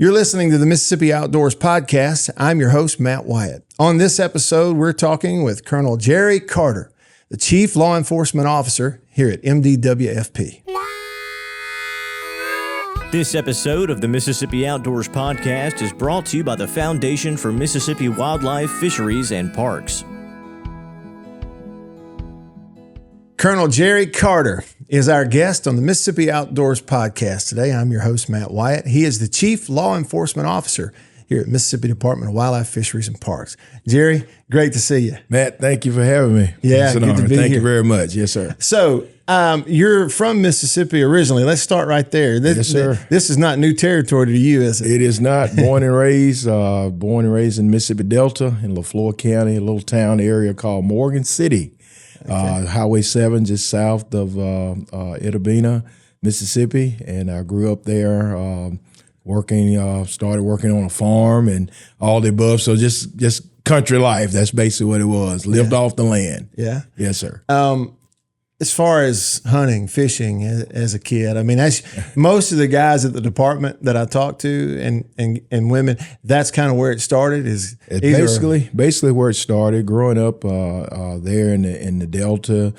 You're listening to the Mississippi Outdoors Podcast. I'm your host, Matt Wyatt. On this episode, we're talking with Colonel Jerry Carter, the Chief Law Enforcement Officer here at MDWFP. This episode of the Mississippi Outdoors Podcast is brought to you by the Foundation for Mississippi Wildlife, Fisheries, and Parks. Colonel Jerry Carter is our guest on the Mississippi Outdoors Podcast today. I'm your host, Matt Wyatt. He is the Chief Law Enforcement Officer here at Mississippi Department of Wildlife, Fisheries, and Parks. Jerry, great to see you. Matt, thank you for having me. Yeah, it's an good honor. to be Thank here. you very much. Yes, sir. So, you're from Mississippi originally. Let's start right there. Yes, sir. This is not new territory to you, is it? It is not. Born and raised in Mississippi Delta in LaFleur County, a little town area called Morgan City. Okay. Highway 7 just south of Itabena, Mississippi. And I grew up there, started working on a farm and all the above. So just country life. That's basically what it was. Lived off the land. Yeah. Yes, sir. As far as hunting, fishing as a kid, I mean, that's most of the guys at the department that I talk to and women, that's kind of where it started. Basically where it started. Growing up there in the Delta,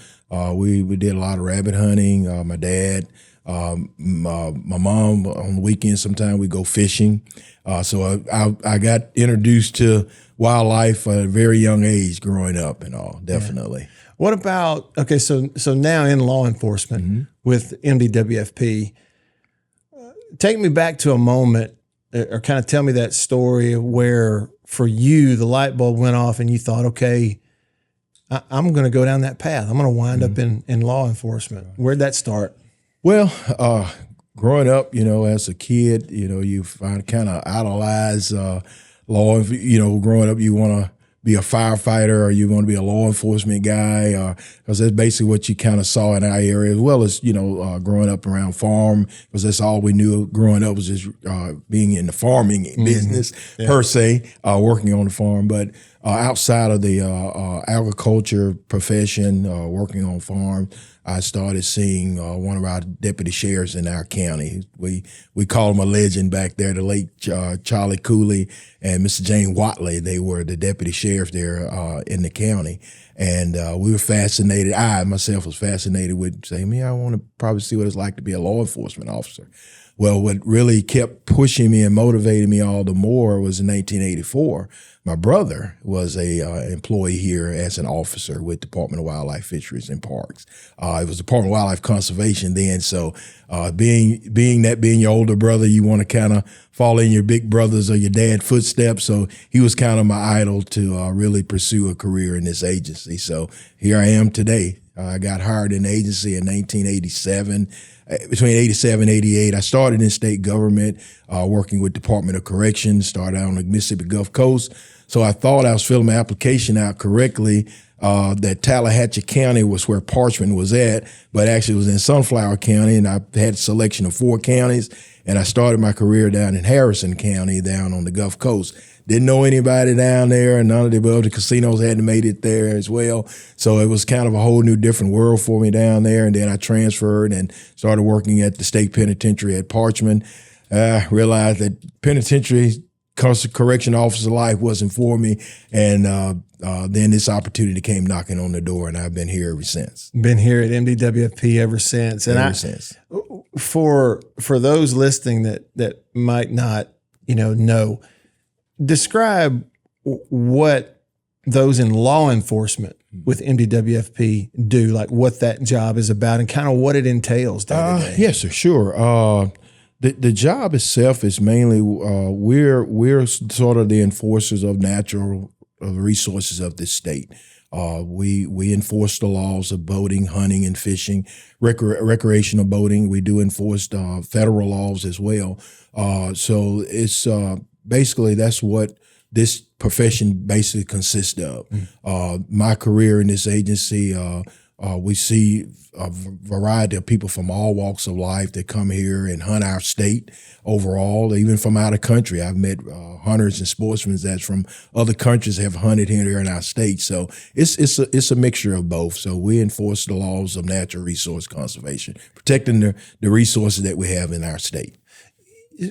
we did a lot of rabbit hunting. My dad, my mom on the weekends, sometimes we go fishing. So I got introduced to wildlife at a very young age growing up and all, definitely. Yeah. What about, okay, so now in law enforcement with MDWFP, take me back to a moment or kind of tell me that story where for you the light bulb went off and you thought, okay, I'm going to go down that path. I'm going to wind up in law enforcement. Where'd that start? Well, growing up, as a kid, you find kind of idolize law. Growing up, you want to be a firefighter or you want to be a law enforcement guy, because that's basically what you kind of saw in our area, as well as, growing up around farm, because that's all we knew growing up was just being in the farming business per se, working on the farm. But outside of the agriculture profession, working on farm, I started seeing one of our deputy sheriffs in our county. We call him a legend back there, the late Charlie Cooley and Mr. Jane Watley. They were the deputy sheriff there in the county. And we were fascinated. I myself was fascinated with saying, man, I want to probably see what it's like to be a law enforcement officer. Well, what really kept pushing me and motivating me all the more was in 1984. My brother was a employee here as an officer with Department of Wildlife, Fisheries, and Parks. It was Department of Wildlife Conservation then. So being your older brother, you want to kind of follow in your big brother's or your dad's footsteps. So he was kind of my idol to really pursue a career in this agency. So here I am today. I got hired in the agency in 1987. Between 87 and 88, I started in state government, working with Department of Corrections, started out on the Mississippi Gulf Coast. So I thought I was filling my application out correctly, that Tallahatchie County was where Parchman was at, but actually it was in Sunflower County, and I had a selection of 4 counties, and I started my career down in Harrison County, down on the Gulf Coast. Didn't know anybody down there, and none of the above. The casinos hadn't made it there as well. So it was kind of a whole new different world for me down there. And then I transferred and started working at the state penitentiary at Parchman. I realized that penitentiary correction officer life wasn't for me. And then this opportunity came knocking on the door, and I've been here ever since. Been here at MDWFP ever since. And since. For those listening that might not, know, describe what those in law enforcement with MDWFP do, like what that job is about and kind of what it entails day to day. Yes, sir, sure. The job itself is mainly we're sort of the enforcers of natural resources of this state. We enforce the laws of boating, hunting, and fishing, recreational boating. We do enforce federal laws as well. So it's basically that's what this profession basically consists of. My career in this agency, we see a variety of people from all walks of life that come here and hunt our state overall, even from out of country. I've met hunters and sportsmen that's from other countries have hunted here in our state. So it's a mixture of both. So we enforce the laws of natural resource conservation, protecting the resources that we have in our state.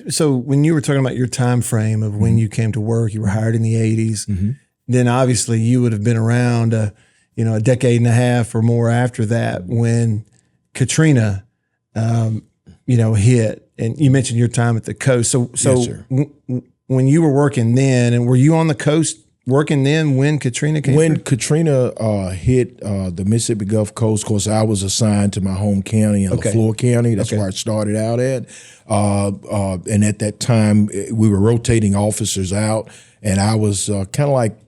So when you were talking about your time frame of when you came to work, you were hired in the 80s. Then obviously you would have been around, a decade and a half or more after that when Katrina, hit. And you mentioned your time at the coast. So Yes, sir. When you were working then, and were you on the coast working then when Katrina came? When Katrina hit the Mississippi Gulf Coast, of course, I was assigned to my home county in LaFleur County. That's where I started out at. And at that time, we were rotating officers out, and I was kind of like,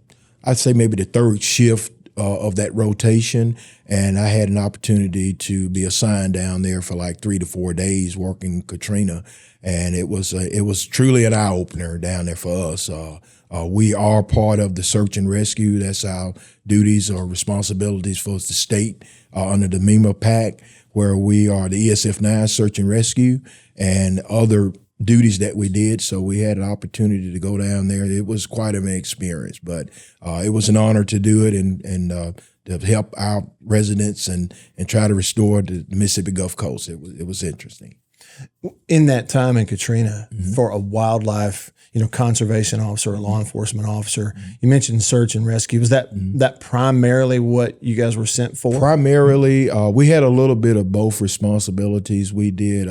I'd say maybe the third shift of that rotation. And I had an opportunity to be assigned down there for like 3 to 4 days working Katrina. And it was truly an eye opener down there for us. We are part of the search and rescue. That's our duties or responsibilities for the state under the MEMA Pact, where we are the ESF-9 search and rescue and other duties that we did. So we had an opportunity to go down there. It was quite an experience, but it was an honor to do it and to help our residents and try to restore the Mississippi Gulf Coast. It was interesting. In that time in Katrina, for a wildlife, conservation officer, a law enforcement officer, you mentioned search and rescue. Was that primarily what you guys were sent for? Primarily, we had a little bit of both responsibilities. We did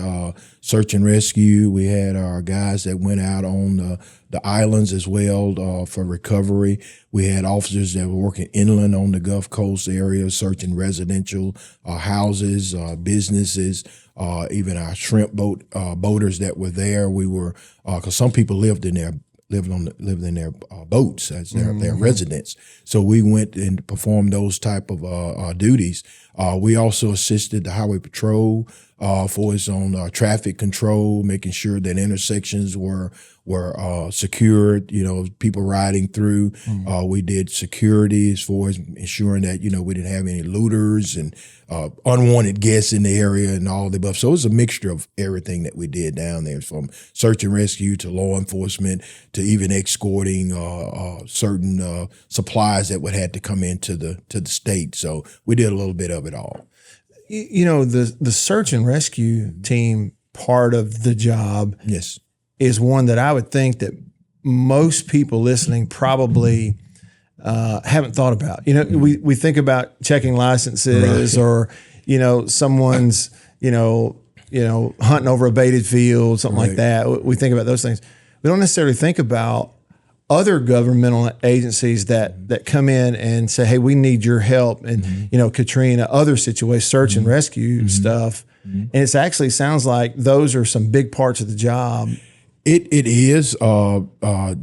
search and rescue. We had our guys that went out on the islands as well for recovery. We had officers that were working inland on the Gulf Coast area, searching residential houses, businesses, even our shrimp boaters that were there. We were because some people lived in their boats as their residents. So we went and performed those type of duties. We also assisted the Highway Patrol for its own traffic control, making sure that intersections were secured, people riding through. We did security as far as ensuring that, we didn't have any looters and unwanted guests in the area and all the above. So it was a mixture of everything that we did down there, from search and rescue to law enforcement to even escorting certain supplies that would have to come into the state. So we did a little bit of it all. The search and rescue team part of the job Yes. is one that I would think that most people listening probably haven't thought about. We think about checking licenses or, someone's, hunting over a baited field, something like that. We think about those things. We don't necessarily think about other governmental agencies that come in and say, hey, we need your help. And, Katrina, other situations, search and rescue stuff. And it actually sounds like those are some big parts of the job. It is.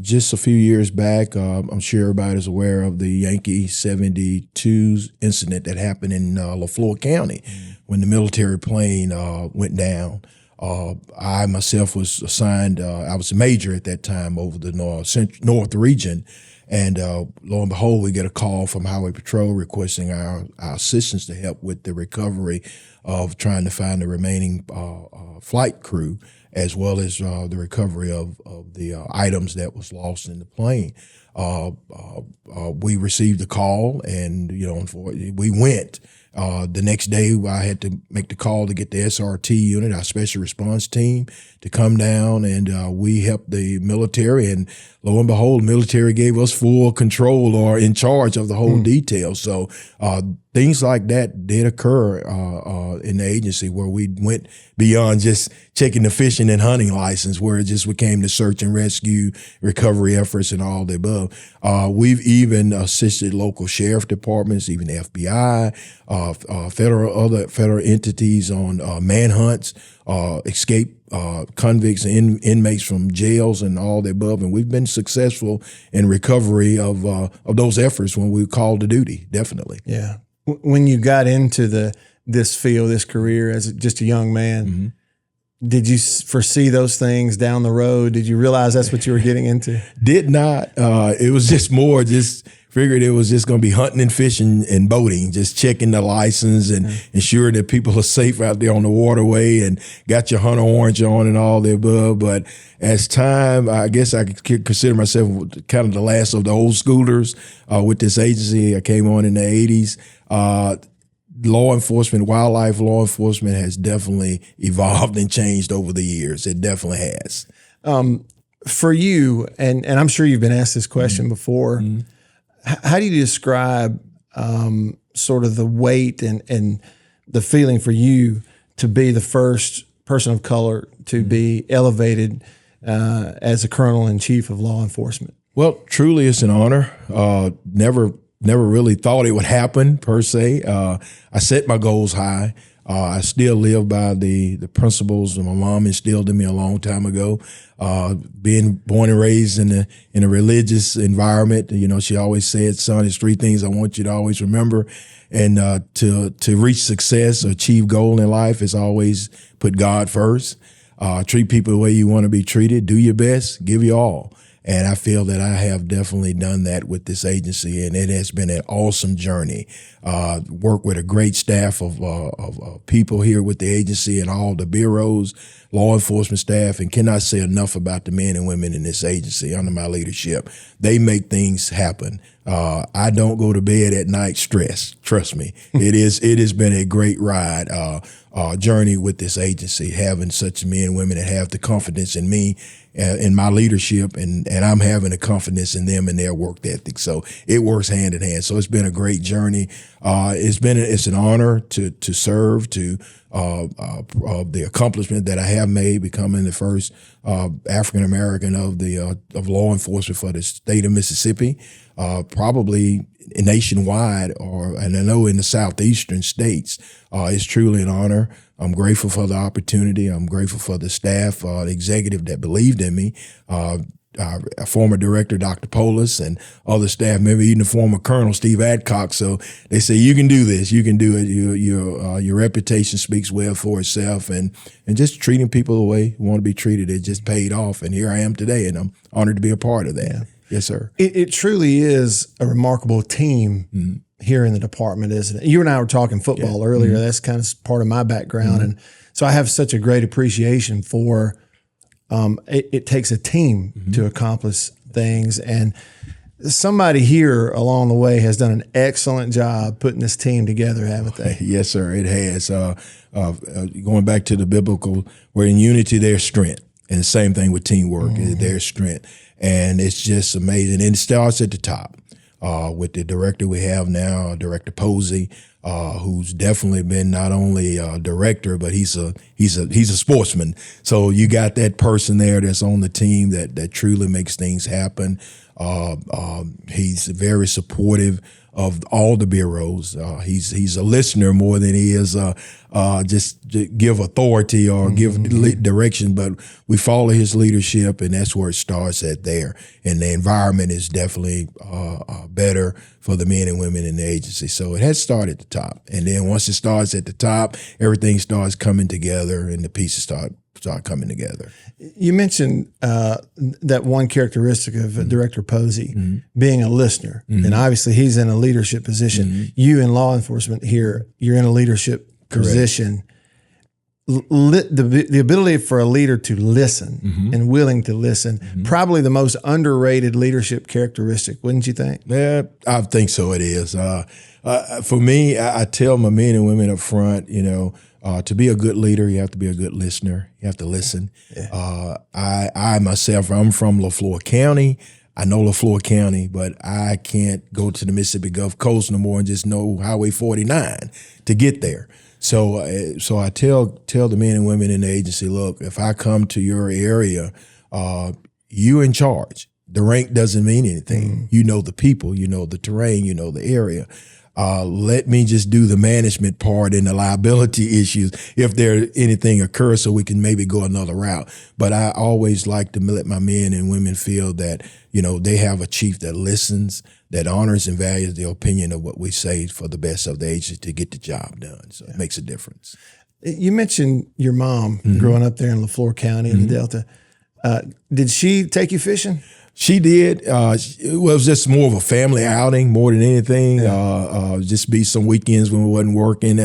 Just a few years back, I'm sure everybody's aware of the Yankee 72 incident that happened in LaFleur County when the military plane went down. I myself was assigned, I was a major at that time over the North region. And lo and behold, we get a call from Highway Patrol requesting our assistance to help with the recovery of trying to find the remaining flight crew, as well as the recovery of the items that was lost in the plane. We received a call, and we went. The next day, I had to make the call to get the SRT unit, our special response team, to come down, and we helped the military. And lo and behold, the military gave us full control or in charge of the whole detail. So things like that did occur in the agency, where we went beyond just checking the fishing and hunting license, where it just became the search and rescue, recovery efforts, and all the above. We've even assisted local sheriff departments, even the FBI, other federal entities on manhunts, escape convicts and inmates from jails and all the above. And we've been successful in recovery of those efforts when we called to duty, definitely. Yeah. When you got into this field, this career as just a young man, did you foresee those things down the road? Did you realize that's what you were getting into? Did not. It was just more figured it was just going to be hunting and fishing and boating, just checking the license and ensuring that people are safe out there on the waterway and got your hunter orange on and all the above. But as time, I guess I could consider myself kind of the last of the old schoolers with this agency. I came on in the 80s. Law enforcement, wildlife law enforcement has definitely evolved and changed over the years. It definitely has. For you, and I'm sure you've been asked this question before, how do you describe sort of the weight and the feeling for you to be the first person of color to be elevated as a colonel in chief of law enforcement? Well, truly, it's an honor. Never really thought it would happen per se. I set my goals high. I still live by the principles that my mom instilled in me a long time ago. Being born and raised in a religious environment, she always said, "Son, there's 3 things I want you to always remember." And to reach success or achieve goal in life is always put God first. Treat people the way you want to be treated. Do your best. Give your all. And I feel that I have definitely done that with this agency, and it has been an awesome journey. Work with a great staff of people here with the agency and all the bureaus, law enforcement staff, and cannot say enough about the men and women in this agency under my leadership. They make things happen. I don't go to bed at night stressed. Trust me, it has been a great ride, journey with this agency, having such men and women that have the confidence in me, in my leadership, and I'm having the confidence in them and their work ethic. So it works hand in hand. So it's been a great journey. It's an honor to serve, to the accomplishment that I have made, becoming the first African American of law enforcement for the state of Mississippi, probably nationwide, and I know in the southeastern states. It's truly an honor. I'm grateful for the opportunity. I'm grateful for the staff, the executive that believed in me. Our former director, Dr. Polis, and other staff members, even the former Colonel Steve Adcock. So they say, you can do this, you can do it. Your reputation speaks well for itself, and just treating people the way you want to be treated, it just paid off. And here I am today, and I'm honored to be a part of that. Yeah. Yes, sir. It truly is a remarkable team here in the department, isn't it? You and I were talking football earlier. That's kind of part of my background. And so I have such a great appreciation for it takes a team to accomplish things. And somebody here along the way has done an excellent job putting this team together, haven't they? Yes, sir, it has. Going back to the biblical, where in unity there's strength. And the same thing with teamwork, there's strength. And it's just amazing. And it starts at the top. With the director we have now, Director Posey, who's definitely been not only a director, but he's a sportsman. So you got that person there that's on the team that truly makes things happen. He's very supportive of all the bureaus. He's a listener more than he is just give authority or give direction, but we follow his leadership, and that's where it starts at there. And the environment is definitely better for the men and women in the agency. So it has started at the top. And then once it starts at the top, everything starts coming together and the pieces start coming together. You mentioned that one characteristic of Director Posey being a listener, and obviously he's in a leadership position. You in law enforcement here, you're in a leadership position. The ability for a leader to listen and willing to listen, probably the most underrated leadership characteristic, wouldn't you think? Yeah, I think so. It is. For me, I tell my men and women up front, to be a good leader, you have to be a good listener. You have to listen. Yeah. I myself, I'm from LaFleur County. I know LaFleur County, but I can't go to the Mississippi Gulf Coast no more and just know Highway 49 to get there. So I tell the men and women in the agency, look, if I come to your area, you're in charge. The rank doesn't mean anything. You know the people, you know the terrain, you know the area. Let me just do the management part and the liability issues if there anything occurs, so we can maybe go another route. But I always like to let my men and women feel that, they have a chief that listens, that honors and values the opinion of what we say for the best of the agency to get the job done. So it makes a difference. You mentioned your mom growing up there in LaFleur County in the Delta. Did she take you fishing? She did. It was just more of a family outing more than anything. Just be some weekends when we wasn't working.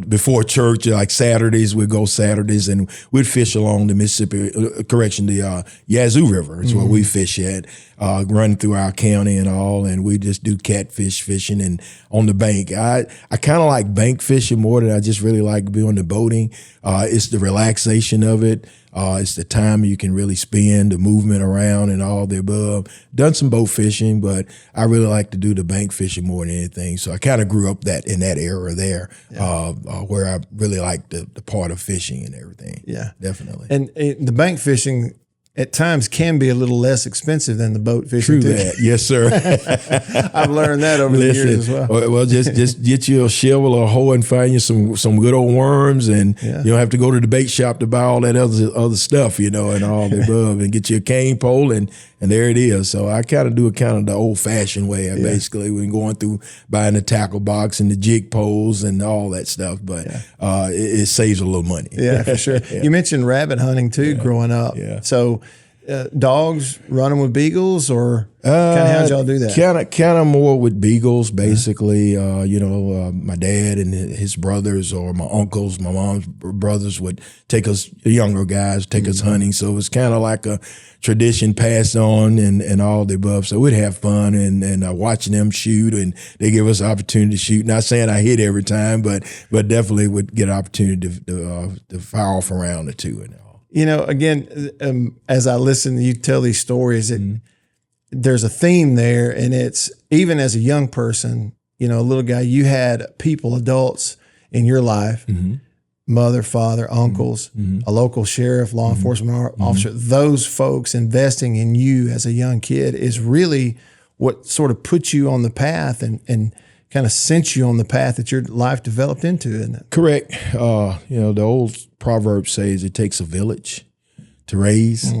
Before church, like Saturdays, we'd go Saturdays and we'd fish along the Mississippi, the Yazoo River is where we fish at, running through our county and all. And we just do catfish fishing and on the bank. I kind of like bank fishing more than I just really like doing the boating. It's the relaxation of it. It's the time you can really spend, the movement around and all the above. Done some boat fishing, but I really like to do the bank fishing more than anything. So I kind of grew up in that era there, where I really like the part of fishing and everything. Yeah, definitely. And the bank fishing at times can be a little less expensive than the boat fishing. True that. Yes, sir. I've learned that over the years as well. Well, just get you a shovel or a hoe and find you some good old worms, and you don't have to go to the bait shop to buy all that other stuff, and all the above, and get you a cane pole, and there it is. So I kind of do it kind of the old fashioned way. Basically, we're going through buying the tackle box and the jig poles and all that stuff, but it saves a little money. Yeah, for sure. You mentioned rabbit hunting too, growing up. Yeah. So dogs running with beagles, or kind of how'd y'all do that? Kind of more with beagles, basically. My dad and his brothers, or my uncles, my mom's brothers would take us, the younger guys, take us hunting. So it was kind of like a tradition passed on and all the above. So we'd have fun and watching them shoot, and they give us an opportunity to shoot. Not saying I hit every time, but definitely would get an opportunity to fire off around the two and all. Again, as I listen to you tell these stories, there's a theme there, and it's even as a young person, a little guy, you had people, adults in your life, mother, father, uncles, a local sheriff, law enforcement officer. Those folks investing in you as a young kid is really what sort of put you on the path and kind of sent you on the path that your life developed into, isn't it? Correct. The old proverb says it takes a village to raise,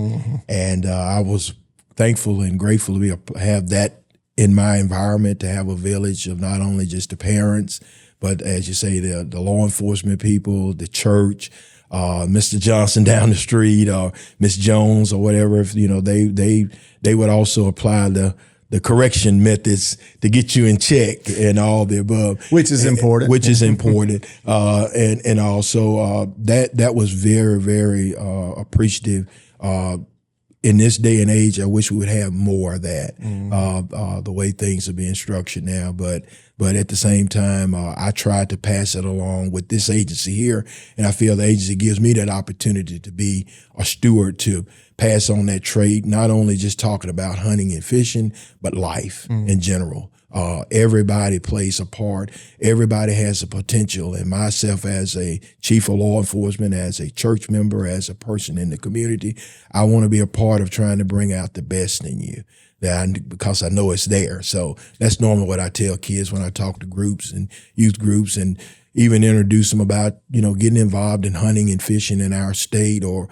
and I was thankful and grateful to have that in my environment, to have a village of not only just the parents, but as you say, the law enforcement people, the church, Mr. Johnson down the street, or Miss Jones, or whatever. They would also apply the correction methods to get you in check and all the above, which is important. And also that was very, very appreciative. In this day and age, I wish we would have more of that. The way things are being structured now, but at the same time, I tried to pass it along with this agency here, and I feel the agency gives me that opportunity to be a steward, to pass on that trait, not only just talking about hunting and fishing, but life in general. Everybody plays a part. Everybody has a potential. And myself, as a chief of law enforcement, as a church member, as a person in the community, I want to be a part of trying to bring out the best in you, because I know it's there. So that's normally what I tell kids when I talk to groups and youth groups, and even introduce them about, getting involved in hunting and fishing in our state, or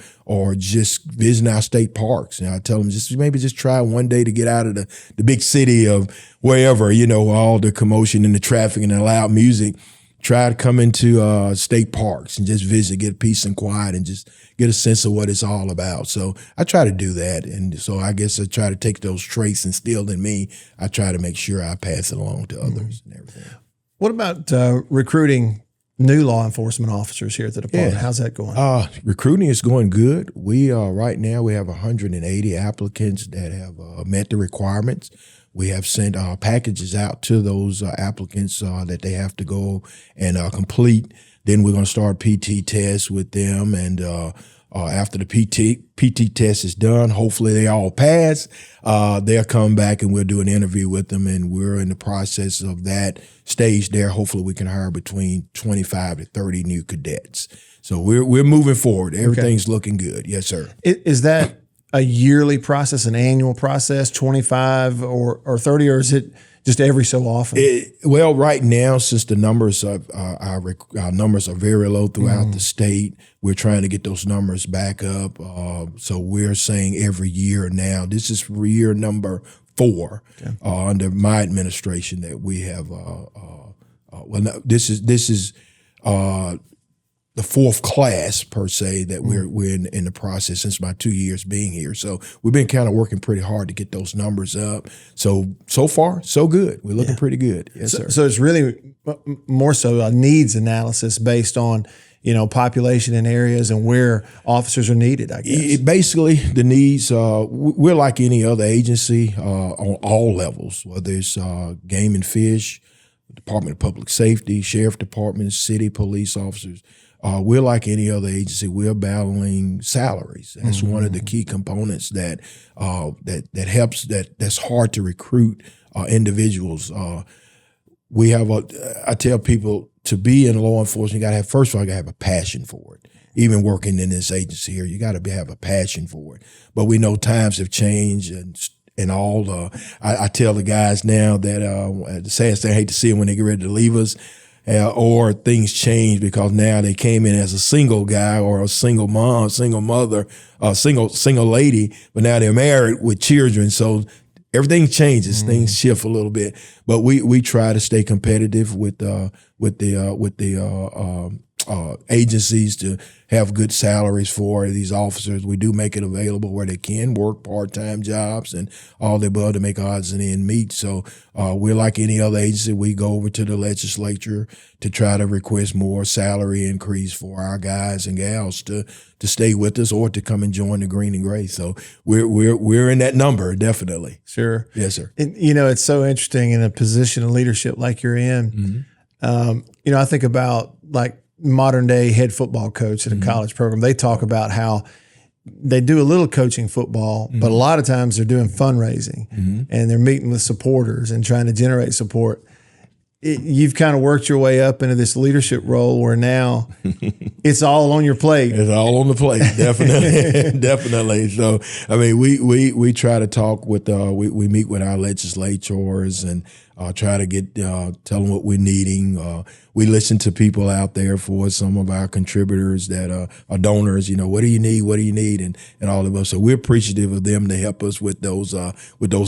just visiting our state parks. And I tell them maybe try one day to get out of the big city of wherever, all the commotion and the traffic and the loud music. Try to come into state parks and just visit, get peace and quiet, and just get a sense of what it's all about. So I try to do that. And so I guess I try to take those traits instilled in me. I try to make sure I pass it along to others and everything. What about recruiting new law enforcement officers here at the department? How's that going? Recruiting is going good. We right now we have 180 applicants that have met the requirements. We have sent packages out to those applicants that they have to go and complete. Then we're going to start PT tests with them, and after the PT test is done, hopefully they all pass. They'll come back and we'll do an interview with them, and we're in the process of that stage there. Hopefully we can hire between 25 to 30 new cadets. So we're moving forward. Everything's looking good. Yes, sir. Is that a yearly process, an annual process, 25 or 30, or is it just every so often? Well, right now, since the numbers of our numbers are very low throughout the state, we're trying to get those numbers back up. So we're saying every year now. This is year number 4 under my administration that we have. This is the 4th class per se that we're in the process since my 2 years being here. So we've been kind of working pretty hard to get those numbers up. So far, so good. We're looking pretty good. Yes, sir. So it's really more so a needs analysis based on, population in areas and where officers are needed, I guess. Basically, the needs, we're like any other agency on all levels, whether it's game and fish, Department of Public Safety, Sheriff Department, city police officers. we're like any other agency. We're battling salaries. That's one of the key components that helps. That's hard to recruit individuals. I tell people to be in law enforcement, you got to have, first of all, you got to have a passion for it. Even working in this agency here, you got to have a passion for it. But we know times have changed and all. I tell the guys now that the saddest thing, I hate to see them when they get ready to leave us, or things change because now they came in as a single guy or a single mom, single mother, single lady, but now they're married with children. So everything changes, things shift a little bit, but we try to stay competitive with the agencies to have good salaries for these officers. We do make it available where they can work part-time jobs and all the above to make odds and ends meet. So we're like any other agency. We go over to the legislature to try to request more salary increase for our guys and gals to stay with us or to come and join the green and gray. So we're in that number, definitely. Sure. Yes, sir. It's so interesting in a position of leadership like you're in. I think about like modern day head football coach at a college program. They talk about how they do a little coaching football, but a lot of times they're doing fundraising and they're meeting with supporters and trying to generate support. You've kind of worked your way up into this leadership role where now it's all on your plate. It's all on the plate, definitely, definitely. So, I mean, we try to talk with we meet with our legislators and try to get tell them what we're needing. We listen to people out there for some of our contributors that are donors. What do you need? What do you need? And all of us. So we're appreciative of them to help us with those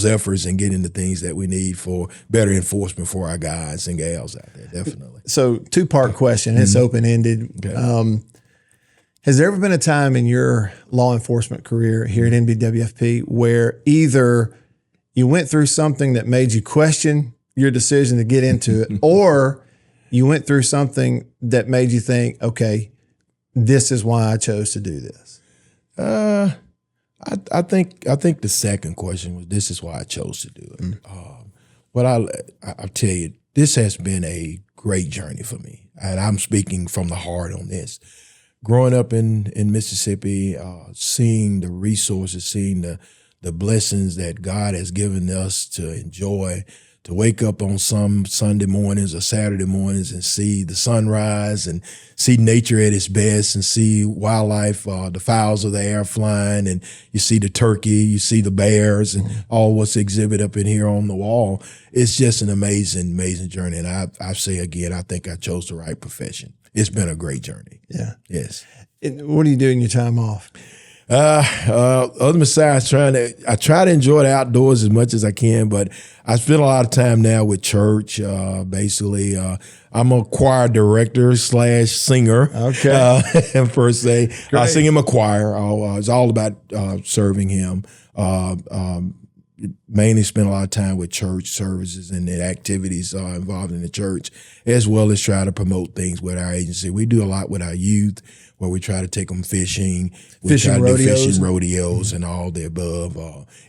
efforts and getting the things that we need for better enforcement for our guys and gals out there. Definitely. So 2-part question. It's open-ended. Okay. Has there ever been a time in your law enforcement career here at MDWFP where either you went through something that made you question your decision to get into it, or you went through something that made you think, okay, this is why I chose to do this? I think the second question was, this is why I chose to do it. But I'll tell you, this has been a great journey for me, and I'm speaking from the heart on this. Growing up in Mississippi, seeing the resources, seeing the blessings that God has given us to enjoy, to wake up on some Sunday mornings or Saturday mornings and see the sunrise and see nature at its best and see wildlife, the fowls of the air flying, and you see the turkey, you see the bears and all what's exhibited up in here on the wall. It's just an amazing, amazing journey. And I say again, I think I chose the right profession. It's been a great journey. Yeah. Yes. What do you do in your time off? Other besides I try to enjoy the outdoors as much as I can, but I spend a lot of time now with church. Basically, I'm a choir director / singer. Okay. Per se. I sing in my choir. It's all about serving him. Mainly spend a lot of time with church services and the activities involved in the church, as well as try to promote things with our agency. We do a lot with our youth, where we try to take them fishing. We try to do fishing rodeos and all the above,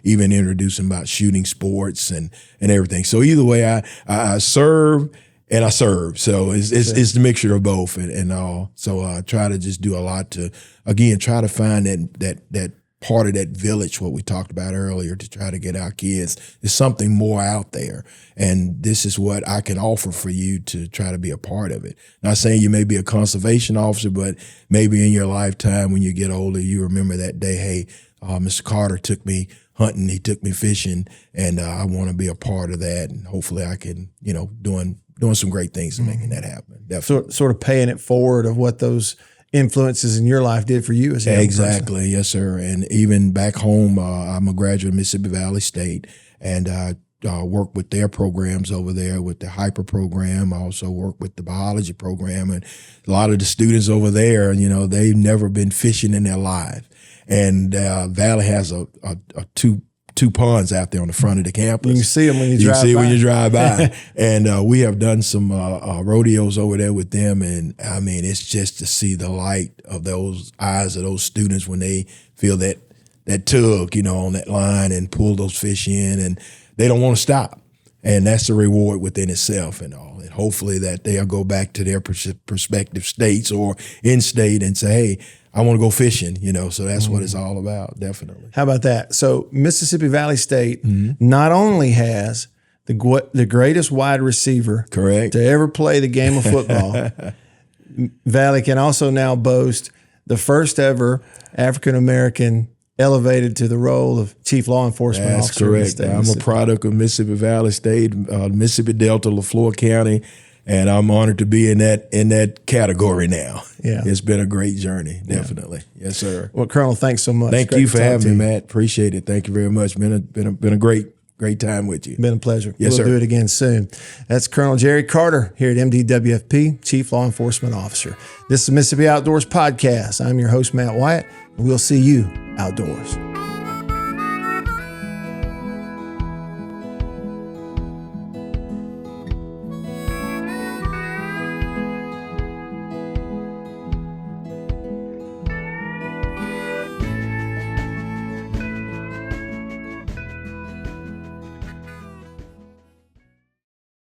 even introducing about shooting sports and everything. So either way, I serve and I serve. So it's the mixture of both and all. So I try to just do a lot to, again, try to find that part of that village, what we talked about earlier, to try to get our kids. There's something more out there. And this is what I can offer for you to try to be a part of it. Not saying you may be a conservation officer, but maybe in your lifetime when you get older, you remember that day, hey, Mr. Carter took me hunting, he took me fishing, and I want to be a part of that. And hopefully I can, doing some great things and making that happen. Definitely. Sort of paying it forward of what those influences in your life did for you as a young Exactly. person. Yes, sir. And even back home, I'm a graduate of Mississippi Valley State, and I work with their programs over there with the hyper program. I also work with the biology program, and a lot of the students over there, they've never been fishing in their life. And Valley has a two ponds out there on the front of the campus. You can see them when you drive by. You can see when you drive by. And we have done some rodeos over there with them. And I mean, it's just to see the light of those eyes of those students when they feel that tug, on that line and pull those fish in, and they don't want to stop. And that's the reward within itself and all. And hopefully that they'll go back to their prospective states or in state and say, hey, I want to go fishing, so that's what it's all about, definitely. How about that? So Mississippi Valley State not only has the greatest wide receiver correct to ever play the game of football, Valley can also now boast the first ever African-American elevated to the role of chief law enforcement That's officer. correct. I'm a product of Mississippi Valley State, Mississippi Delta, LaFleur County, and I'm honored to be in that category now. Yeah. It's been a great journey, definitely. Yeah. Yes, sir. Well, Colonel, thanks so much. Thank you for having me, Matt. Appreciate it. Thank you very much. Been a great time with you. Been a pleasure. Yes, we'll sir. do it again soon. That's Colonel Jerry Carter here at MDWFP, Chief Law Enforcement Officer. This is the Mississippi Outdoors Podcast. I'm your host, Matt Wyatt, and we'll see you outdoors.